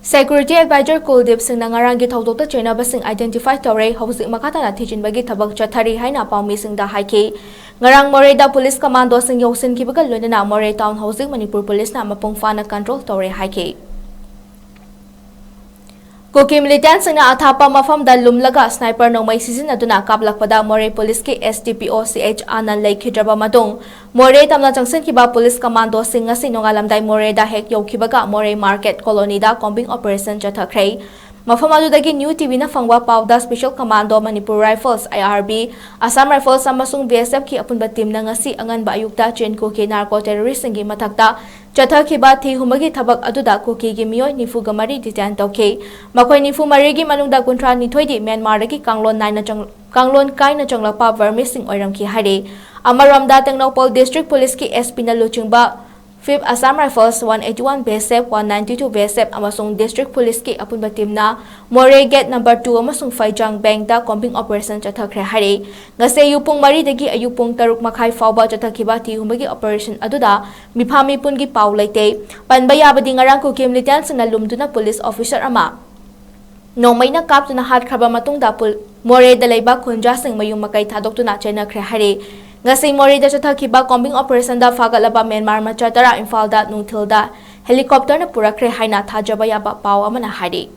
Security Advisor 𝗙𝗢𝗥𝗘𝗛 ngaranggi thawdokta chainabasing identify tawre hawzik makhatana thijinbagi thabak chathari haina pawmisingda haiki ngarang Moreda Police Commando sing yausinkibaga loinana More Town hawzik Manipur Police na mapung fana control tawre haiki Kuki militant singna athapa mafamda lumlaga sniper nongmai sizinaduna kaplakpada More Police ki SDPO 𝗖𝗢𝗟𝗢𝗡𝗙 laikhidraba madung More tamna changsinkiba Police Commando sing ngasi nongalamdai Moreda hek yaukibaga More Market Colony da combing operation chathakhrei mafam adudagi newtv na fangwa pawda Special Commando Manipur Rifles IRB Assam Rifles amasung BSF ki apunba team na ngasi anganba ayukta chenko ki narco terrorist singi mathakta chathakhiba 𝗕𝗢𝗟𝗢𝗓𝗢 gi aduda kuki gi miyoi nifu gamari detain tawki makoi nifu mari gi manungda kuntra nithoidi Myanmar dagi kanglon kaina changlapa vermi sing oiramki hari amaramda Tengnopal District Police ki SP na luchingba 5th Assam Rifles 181 BSF 192 BSF amasung District Police ki apunba team na More Gate number 2 amasung 𝗙𝗢𝗟𝗢𝗡𝗙 Bank da combing operation chathakre hari ngase yupung mari dagi ayupung 6:30 fawba chathakhiba 𝗕𝗢𝗥𝗘𝗢𝗓 operation aduda mifami pungi paw leite panba yabadi ngarang kuki militant singna lumduna police officer ama nongmaina kaptuna hatkhaba matungda More da leiba khunja sing mayung makai thadoktuna chainakhre hari ngasi More da chathakhiba combing operation da fagalaba Myanmar machatara Imphal da nungthil da helicopter na purakre haina thajaba yaba paw amana hari